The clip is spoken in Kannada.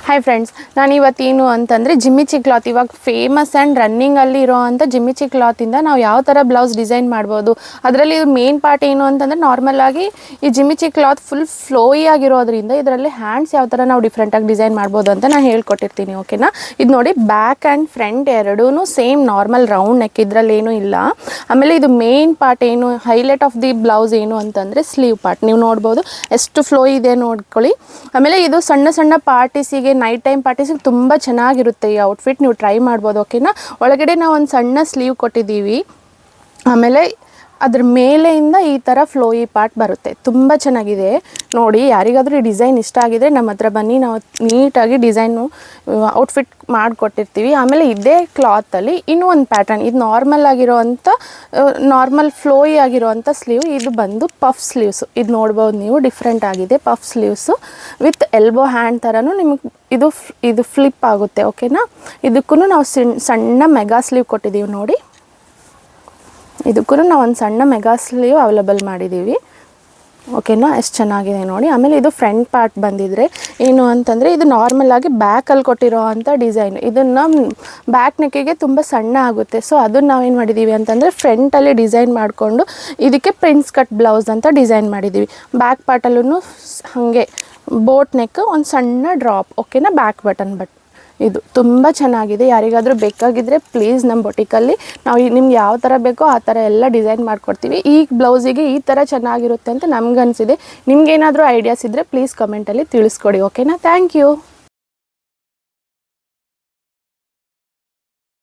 ಹಾಯ್ ಫ್ರೆಂಡ್ಸ್, ನಾನು ಇವತ್ತೇನು ಅಂತಂದರೆ ಜಿಮ್ಮಿಚಿ ಕ್ಲಾತ್ ಇವಾಗ ಫೇಮಸ್ ಆ್ಯಂಡ್ ರನ್ನಿಂಗಲ್ಲಿ ಇರೋ ಅಂಥ ಜಿಮ್ಮಿಚಿ ಕ್ಲಾತಿಂದ ನಾವು ಯಾವ ಥರ ಬ್ಲೌಸ್ ಡಿಸೈನ್ ಮಾಡ್ಬೋದು. ಅದರಲ್ಲಿ ಮೇನ್ ಪಾರ್ಟ್ ಏನು ಅಂತಂದರೆ ನಾರ್ಮಲಾಗಿ ಈ ಜಿಮ್ಮಿಚಿ ಕ್ಲಾತ್ ಫುಲ್ ಫ್ಲೋಯಿ ಆಗಿರೋದ್ರಿಂದ ಇದರಲ್ಲಿ ಹ್ಯಾಂಡ್ಸ್ ಯಾವ ಥರ ನಾವು ಡಿಫ್ರೆಂಟಾಗಿ ಡಿಸೈನ್ ಮಾಡ್ಬೋದು ಅಂತ ನಾನು ಹೇಳ್ಕೊಟ್ಟಿರ್ತೀನಿ. ಓಕೆನಾ? ಇದು ನೋಡಿ, ಬ್ಯಾಕ್ ಆ್ಯಂಡ್ ಫ್ರಂಟ್ ಎರಡೂ ಸೇಮ್ ನಾರ್ಮಲ್ ರೌಂಡ್ ನೆಕ್, ಇದರಲ್ಲಿ ಏನೂ ಇಲ್ಲ. ಆಮೇಲೆ ಇದು ಮೇನ್ ಪಾರ್ಟ್ ಏನು, ಹೈಲೈಟ್ ಆಫ್ ದಿ ಬ್ಲೌಸ್ ಏನು ಅಂತಂದರೆ ಸ್ಲೀವ್ ಪಾರ್ಟ್. ನೀವು ನೋಡ್ಬೋದು ಎಷ್ಟು ಫ್ಲೋ ಇದೆ ನೋಡ್ಕೊಳ್ಳಿ. ಆಮೇಲೆ ಇದು ಸಣ್ಣ ಸಣ್ಣ ಪಾರ್ಟೀಸಿಗೆ, ನೈಟ್ ಟೈಮ್ ಪಾರ್ಟೀಸಿಗೆ ತುಂಬ ಚೆನ್ನಾಗಿರುತ್ತೆ ಈ ಔಟ್ಫಿಟ್. ನೀವು ಟ್ರೈ ಮಾಡ್ಬೋದು. ಓಕೆನಾ? ಒಳಗಡೆ ನಾವು ಒಂದು ಸಣ್ಣ ಸ್ಲೀವ್ ಕೊಟ್ಟಿದ್ದೀವಿ. ಆಮೇಲೆ ಅದ್ರ ಮೇಲೆಯಿಂದ ಈ ಥರ ಫ್ಲೋಯಿ ಪಾರ್ಟ್ ಬರುತ್ತೆ. ತುಂಬ ಚೆನ್ನಾಗಿದೆ ನೋಡಿ. ಯಾರಿಗಾದರೂ ಈ ಡಿಸೈನ್ ಇಷ್ಟ ಆಗಿದರೆ ನಮ್ಮ ಹತ್ರ ಬನ್ನಿ, ನಾವು ನೀಟಾಗಿ ಡಿಸೈನು ಔಟ್ಫಿಟ್ ಮಾಡಿಕೊಟ್ಟಿರ್ತೀವಿ. ಆಮೇಲೆ ಇದೇ ಕ್ಲಾತಲ್ಲಿ ಇನ್ನೂ ಒಂದು ಪ್ಯಾಟರ್ನ್, ಇದು ನಾರ್ಮಲ್ ಆಗಿರೋವಂಥ ನಾರ್ಮಲ್ ಫ್ಲೋಯಿ ಆಗಿರೋವಂಥ ಸ್ಲೀವ್. ಇದು ಬಂದು ಪಫ್ ಸ್ಲೀವ್ಸು. ಇದು ನೋಡ್ಬೋದು ನೀವು, ಡಿಫ್ರೆಂಟ್ ಆಗಿದೆ. Puff sleeves with elbow hand ಥರನೂ ನಿಮಗೆ ಇದು ಫ್ಲಿಪ್ ಆಗುತ್ತೆ. ಓಕೆನಾ? ಇದಕ್ಕೂ ನಾವು ಸಣ್ಣ ಮೆಗಾ ಸ್ಲೀವ್ ಕೊಟ್ಟಿದ್ದೀವಿ ನೋಡಿ. ಇದಕ್ಕೂ ನಾವು ಒಂದು ಸಣ್ಣ ಮೆಗಾ ಸ್ಲೀವ್ ಅವೈಲೇಬಲ್ ಮಾಡಿದ್ದೀವಿ. ಓಕೆನಾ? ಎಷ್ಟು ಚೆನ್ನಾಗಿದೆ ನೋಡಿ. ಆಮೇಲೆ ಇದು ಫ್ರಂಟ್ ಪಾರ್ಟ್ ಬಂದಿದ್ರೆ ಏನು ಅಂತಂದರೆ, ಇದು ನಾರ್ಮಲಾಗಿ ಬ್ಯಾಕಲ್ಲಿ ಕೊಟ್ಟಿರೋ ಅಂಥ ಡಿಸೈನ್. ಇದನ್ನು ಬ್ಯಾಕ್ ನೆಕ್ಕಿಗೆ ತುಂಬ ಸಣ್ಣ ಆಗುತ್ತೆ. ಸೊ ಅದನ್ನು ನಾವೇನು ಮಾಡಿದ್ದೀವಿ ಅಂತಂದರೆ ಫ್ರಂಟಲ್ಲಿ ಡಿಸೈನ್ ಮಾಡಿಕೊಂಡು ಇದಕ್ಕೆ ಪ್ರಿನ್ಸ್ ಕಟ್ ಬ್ಲೌಸ್ ಅಂತ ಡಿಸೈನ್ ಮಾಡಿದ್ದೀವಿ. ಬ್ಯಾಕ್ ಪಾರ್ಟಲ್ಲೂ ಹಾಗೆ ಬೋಟ್ ನೆಕ್, ಒಂದು ಸಣ್ಣ ಡ್ರಾಪ್. ಓಕೆನಾ? ಬ್ಯಾಕ್ ಬಟನ್ ಇದು ತುಂಬ ಚೆನ್ನಾಗಿದೆ. ಯಾರಿಗಾದರೂ ಬೇಕಾಗಿದ್ದರೆ ಪ್ಲೀಸ್ ನಮ್ಮ ಬೊಟಿಕಲ್ಲಿ ನಾವು ನಿಮ್ಗೆ ಯಾವ ಥರ ಬೇಕೋ ಆ ಥರ ಎಲ್ಲ ಡಿಸೈನ್ ಮಾಡಿಕೊಡ್ತೀವಿ. ಈ ಬ್ಲೌಸಿಗೆ ಈ ಥರ ಚೆನ್ನಾಗಿರುತ್ತೆ ಅಂತ ನಮ್ಗನ್ಸಿದೆ. ನಿಮ್ಗೇನಾದರೂ ಐಡಿಯಾಸ್ ಇದ್ದರೆ ಪ್ಲೀಸ್ ಕಮೆಂಟಲ್ಲಿ ತಿಳಿಸ್ಕೊಡಿ. ಓಕೆನಾ? Thank you.